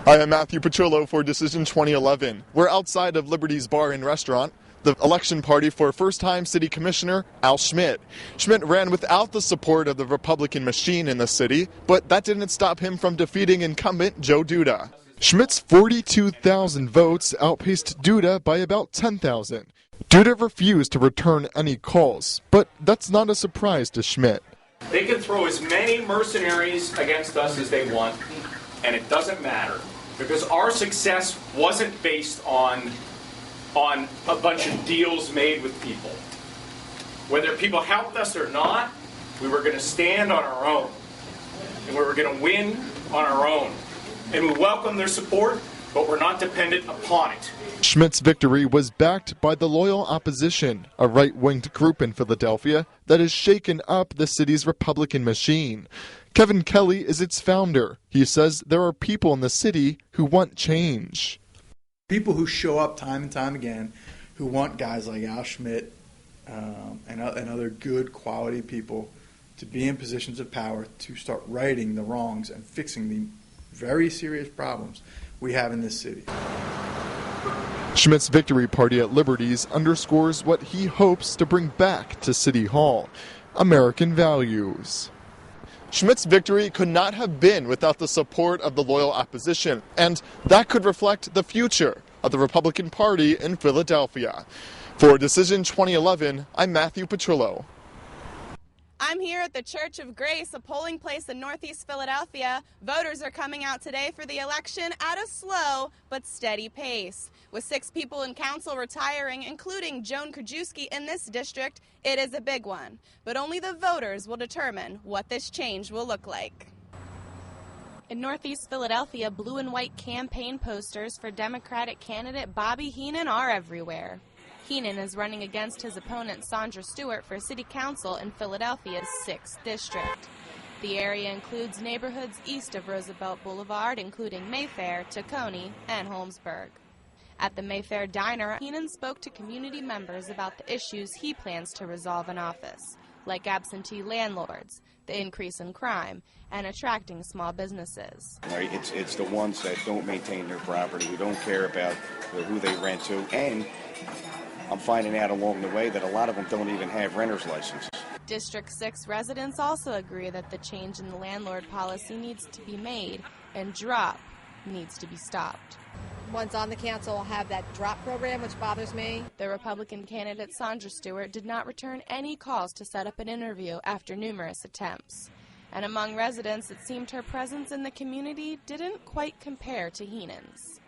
I am Matthew Petrillo for Decision 2011. We're outside of Liberty's Bar and Restaurant, the election party for first-time city commissioner Al Schmidt. Schmidt ran without the support of the Republican machine in the city, but that didn't stop him from defeating incumbent Joe Duda. Schmidt's 42,000 votes outpaced Duda by about 10,000. Duda refused to return any calls, but that's not a surprise to Schmidt. They can throw as many mercenaries against us as they want, and it doesn't matter, because our success wasn't based on a bunch of deals made with people. Whether people helped us or not, we were going to stand on our own, and we were going to win on our own. And we welcome their support, but we're not dependent upon it. Schmidt's victory was backed by the loyal opposition, a right-winged group in Philadelphia that has shaken up the city's Republican machine. Kevin Kelly is its founder. He says there are people in the city who want change. People who show up time and time again, who want guys like Al Schmidt and other good quality people to be in positions of power to start righting the wrongs and fixing the very serious problems we have in this city. Schmidt's victory party at Liberty's underscores what he hopes to bring back to City Hall: American values. Schmidt's victory could not have been without the support of the loyal opposition, and that could reflect the future of the Republican Party in Philadelphia. For Decision 2011, I'm Matthew Petrillo. I'm here at the Church of Grace, a polling place in Northeast Philadelphia. Voters are coming out today for the election at a slow but steady pace. With 6 people in council retiring, including Joan Krajewski in this district, it is a big one. But only the voters will determine what this change will look like. In Northeast Philadelphia, blue and white campaign posters for Democratic candidate Bobby Heenan are everywhere. Heenan is running against his opponent Sandra Stewart for City Council in Philadelphia's 6th District. The area includes neighborhoods east of Roosevelt Boulevard, including Mayfair, Tacony, and Holmesburg. At the Mayfair Diner, Heenan spoke to community members about the issues he plans to resolve in office, like absentee landlords, the increase in crime, and attracting small businesses. Right, it's the ones that don't maintain their property, who don't care about who they rent to, and I'm finding out along the way that a lot of them don't even have renter's licenses. District 6 residents also agree that the change in the landlord policy needs to be made, and drop needs to be stopped. Ones on the council will have that drop program, which bothers me. The Republican candidate Sandra Stewart did not return any calls to set up an interview after numerous attempts. And among residents, it seemed her presence in the community didn't quite compare to Heenan's.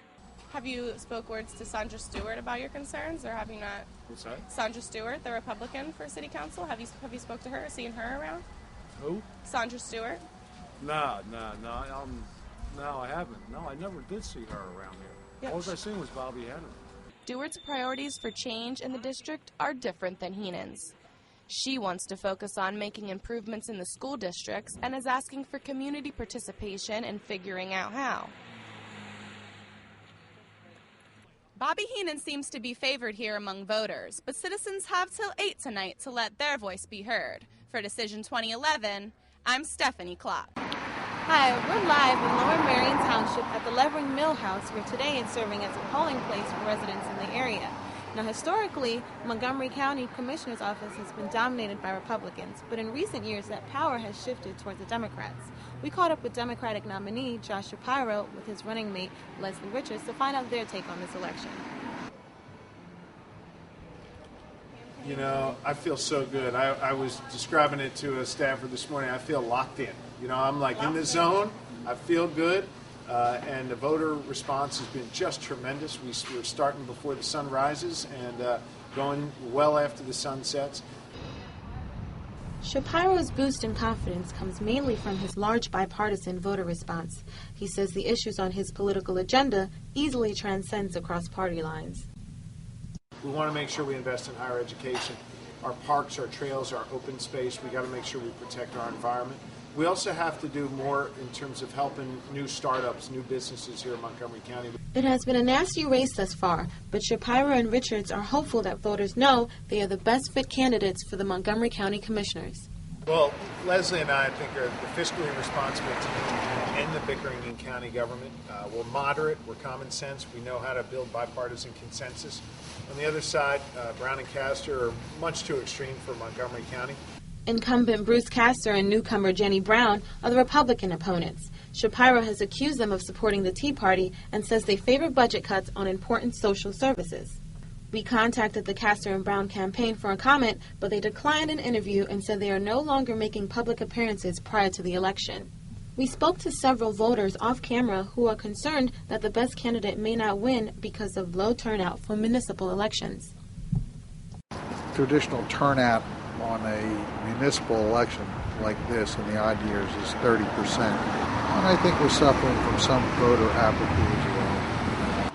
Have you spoke words to Sandra Stewart about your concerns, or have you not? What's that? Sandra Stewart, the Republican for City Council. Have you spoke to her, seen her around? Who? Sandra Stewart. No, I haven't. No, I never did see her around here. Yep. All I seen was Bobby Henry. Stewart's priorities for change in the district are different than Heenan's. She wants to focus on making improvements in the school districts and is asking for community participation in figuring out how. Bobby Heenan seems to be favored here among voters, but citizens have till 8 tonight to let their voice be heard. For Decision 2011, I'm Stephanie Klopp. Hi, we're live in Lower Marion Township at the Levering Mill House, where today it's serving as a polling place for residents in the area. Now, historically, Montgomery County Commissioner's Office has been dominated by Republicans, but in recent years that power has shifted towards the Democrats. We caught up with Democratic nominee Josh Shapiro with his running mate Leslie Richards to find out their take on this election. You know, I feel so good. I was describing it to a staffer this morning. I feel locked in. You know, I'm like in the zone. I feel good. And the voter response has been just tremendous. We're starting before the sun rises and going well after the sun sets. Shapiro's boost in confidence comes mainly from his large bipartisan voter response. He says the issues on his political agenda easily transcends across party lines. We want to make sure we invest in higher education. Our parks, our trails, our open space, we got to make sure we protect our environment. We also have to do more in terms of helping new startups, new businesses here in Montgomery County. It has been a nasty race thus far, but Shapiro and Richards are hopeful that voters know they are the best fit candidates for the Montgomery County Commissioners. Well, Leslie and I think, are the fiscally responsible team, and the bickering in county government. We're moderate, we're common sense, we know how to build bipartisan consensus. On the other side, Brown and Castor are much too extreme for Montgomery County. Incumbent Bruce Castor and newcomer Jenny Brown are the Republican opponents. Shapiro has accused them of supporting the Tea Party and says they favor budget cuts on important social services. We contacted the Castor and Brown campaign for a comment, but they declined an interview and said they are no longer making public appearances prior to the election. We spoke to several voters off camera who are concerned that the best candidate may not win because of low turnout for municipal elections. Traditional turnout on a municipal election like this in the odd years is 30%. And I think we're suffering from some voter apathy as well.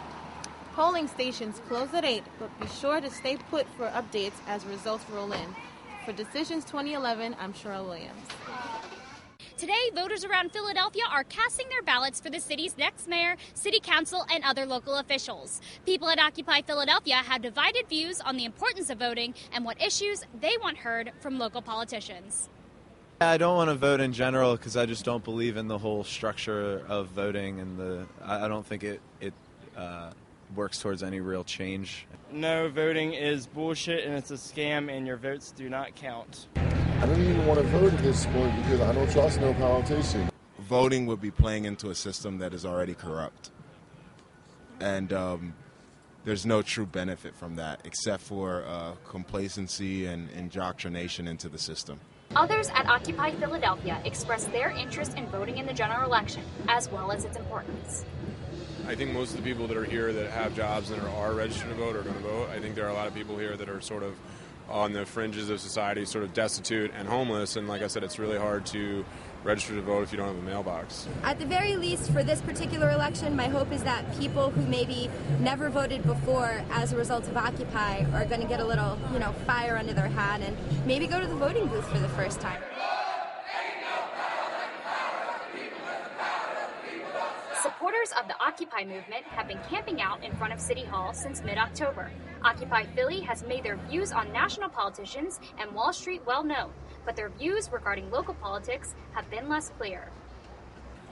Polling stations close at 8, but be sure to stay put for updates as results roll in. For Decisions 2011, I'm Cheryl Williams. Today, voters around Philadelphia are casting their ballots for the city's next mayor, city council, and other local officials. People at Occupy Philadelphia have divided views on the importance of voting and what issues they want heard from local politicians. I don't want to vote in general because I just don't believe in the whole structure of voting, and I don't think it works towards any real change. No, voting is bullshit and it's a scam, and your votes do not count. I don't even want to vote at this point because I don't trust no politician. Voting would be playing into a system that is already corrupt. And there's no true benefit from that except for complacency and indoctrination into the system. Others at Occupy Philadelphia expressed their interest in voting in the general election, as well as its importance. I think most of the people that are here that have jobs and are registered to vote are going to vote. I think there are a lot of people here that are sort of on the fringes of society, sort of destitute and homeless, and like I said, it's really hard to register to vote if you don't have a mailbox. At the very least, for this particular election, my hope is that people who maybe never voted before as a result of Occupy are going to get a little, fire under their hat and maybe go to the voting booth for the first time. Supporters of the Occupy movement have been camping out in front of City Hall since mid-October. Occupy Philly has made their views on national politicians and Wall Street well known, but their views regarding local politics have been less clear.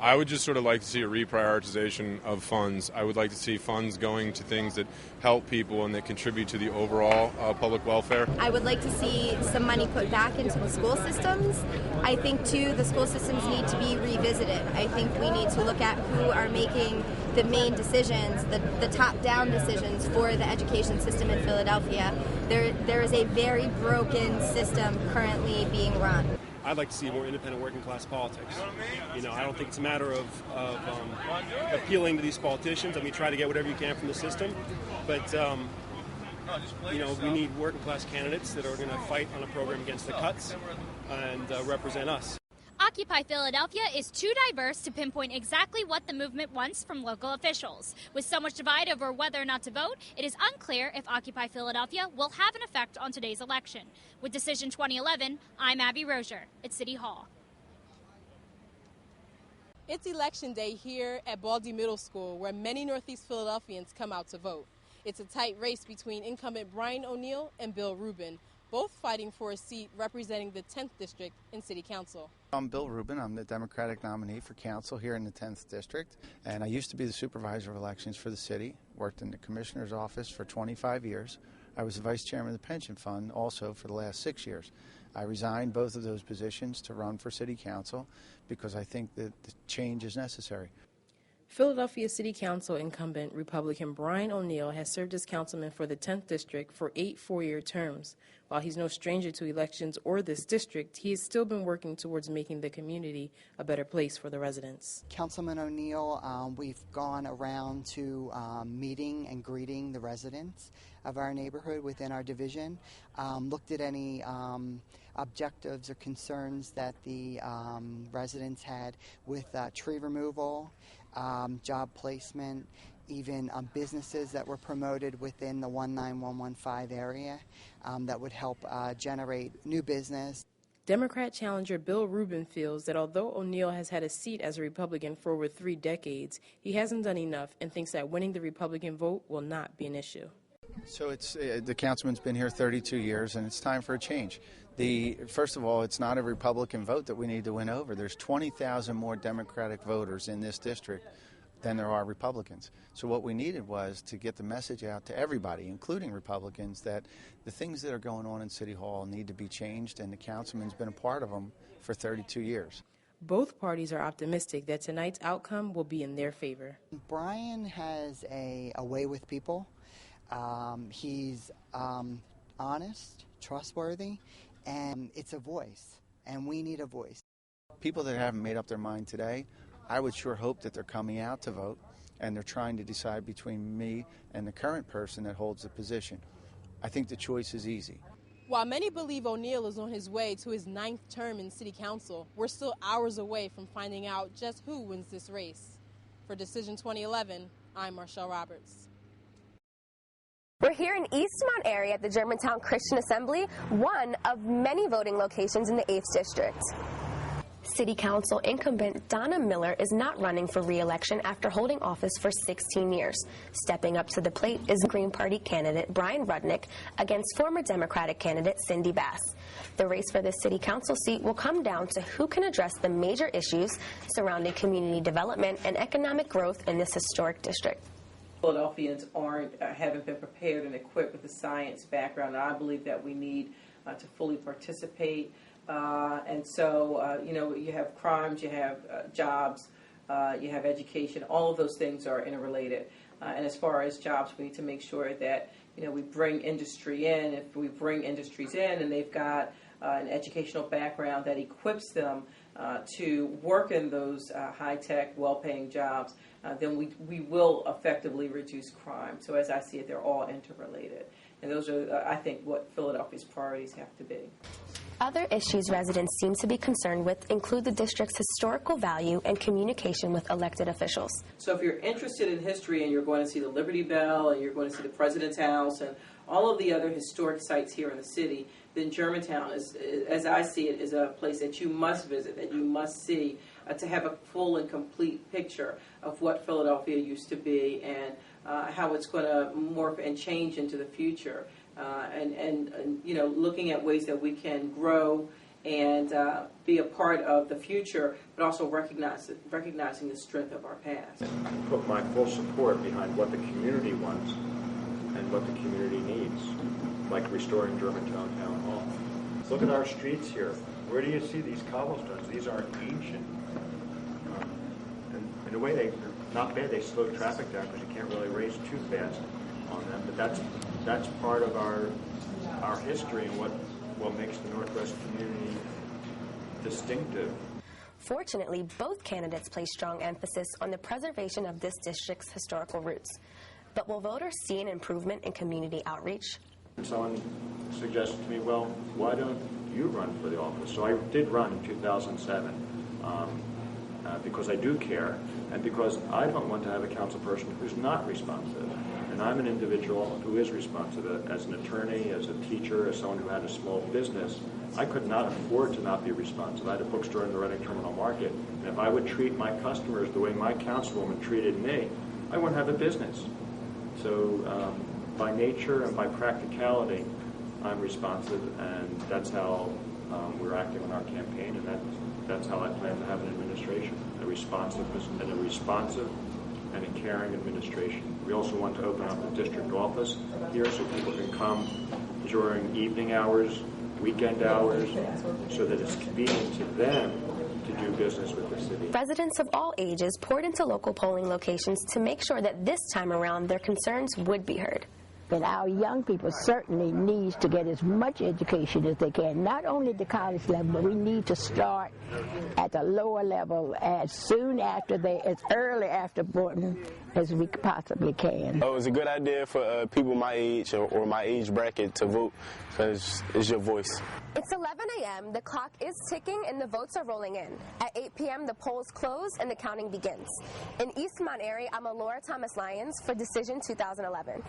I would just sort of like to see a reprioritization of funds. I would like to see funds going to things that help people and that contribute to the overall public welfare. I would like to see some money put back into the school systems. I think, too, the school systems need to be revisited. I think we need to look at who are making the main decisions, the top-down decisions for the education system in Philadelphia. There is a very broken system currently being run. I'd like to see more independent working class politics. I don't think it's a matter of appealing to these politicians. Try to get whatever you can from the system. But, we need working class candidates that are going to fight on a program against the cuts and represent us. Occupy Philadelphia is too diverse to pinpoint exactly what the movement wants from local officials. With so much divide over whether or not to vote, it is unclear if Occupy Philadelphia will have an effect on today's election. With Decision 2011, I'm Abby Rozier at City Hall. It's Election Day here at Baldy Middle School, where many Northeast Philadelphians come out to vote. It's a tight race between incumbent Brian O'Neill and Bill Rubin, both fighting for a seat representing the 10th District in City Council. I'm Bill Rubin. I'm the Democratic nominee for council here in the 10th District, and I used to be the supervisor of elections for the city, worked in the commissioner's office for 25 years. I was the vice chairman of the pension fund also for the last 6 years. I resigned both of those positions to run for city council because I think that the change is necessary. Philadelphia City Council incumbent Republican Brian O'Neill has served as councilman for the 10th District for 8 four-year terms. While he's no stranger to elections or this district, he has still been working towards making the community a better place for the residents. Councilman O'Neill, we've gone around to meeting and greeting the residents of our neighborhood within our division, looked at any objectives or concerns that the residents had with tree removal, job placement, even businesses that were promoted within the 19115 area that would help generate new business. Democrat challenger Bill Rubin feels that although O'Neill has had a seat as a Republican for over 3 decades, he hasn't done enough and thinks that winning the Republican vote will not be an issue. So it's the councilman's been here 32 years, and it's time for a change. First of all, it's not a Republican vote that we need to win over. There's 20,000 more Democratic voters in this district than there are Republicans. So what we needed was to get the message out to everybody, including Republicans, that the things that are going on in City Hall need to be changed, and the councilman's been a part of them for 32 years. Both parties are optimistic that tonight's outcome will be in their favor. Brian has a way with people. He's honest, trustworthy, and it's a voice, and we need a voice. People that haven't made up their mind today, I would sure hope that they're coming out to vote, and they're trying to decide between me and the current person that holds the position. I think the choice is easy. While many believe O'Neill is on his way to his 9th term in City Council, we're still hours away from finding out just who wins this race. For Decision 2011, I'm Marshall Roberts. We're here in Eastmont area at the Germantown Christian Assembly, one of many voting locations in the 8th District. City Council incumbent Donna Miller is not running for re-election after holding office for 16 years. Stepping up to the plate is Green Party candidate Brian Rudnick against former Democratic candidate Cindy Bass. The race for this City Council seat will come down to who can address the major issues surrounding community development and economic growth in this historic district. Philadelphians haven't been prepared and equipped with the science background, and I believe that we need to fully participate. And so, you have crimes, you have jobs, you have education. All of those things are interrelated. And as far as jobs, we need to make sure that, we bring industry in. If we bring industries in and they've got an educational background that equips them to work in those high-tech, well-paying jobs, then we will effectively reduce crime. So as I see it, they're all interrelated. And those are, I think, what Philadelphia's priorities have to be. Other issues residents seem to be concerned with include the district's historical value and communication with elected officials. So if you're interested in history and you're going to see the Liberty Bell and you're going to see the President's House and all of the other historic sites here in the city, then Germantown, as I see it, is a place that you must visit, that you must see, to have a full and complete picture of what Philadelphia used to be and how it's going to morph and change into the future. And looking at ways that we can grow and be a part of the future, but also recognizing the strength of our past. Put my full support behind what the community wants and what the community needs, like restoring Germantown Town Hall. Look at our streets here. Where do you see these cobblestones? These are ancient. And in a way, they're not bad. They slow traffic down because you can't really race too fast on them. But that's part of our history and what makes the Northwest community distinctive. Fortunately, both candidates place strong emphasis on the preservation of this district's historical roots. But will voters see an improvement in community outreach? Someone suggested to me, well, why don't you run for the office? So I did run in 2007 because I do care and because I don't want to have a council person who's not responsive. And I'm an individual who is responsive. As an attorney, as a teacher, as someone who had a small business, I could not afford to not be responsive. I had a bookstore in the Reading Terminal Market. And if I would treat my customers the way my councilwoman treated me, I wouldn't have a business. So by nature and by practicality, I'm responsive, and that's how we're acting on our campaign, and that's how I plan to have an administration, a responsive and a caring administration. We also want to open up a district office here so people can come during evening hours, weekend hours, so that it's convenient to them to do business with the city. Residents of all ages poured into local polling locations to make sure that this time around their concerns would be heard. And our young people certainly need to get as much education as they can, not only at the college level, but we need to start at the lower level as early after voting as we possibly can. Oh, it's a good idea for people my age or my age bracket to vote because it's your voice. It's 11 a.m., the clock is ticking and the votes are rolling in. At 8 p.m., the polls close and the counting begins. In East Monterey, I'm Alora Thomas Lyons for Decision 2011.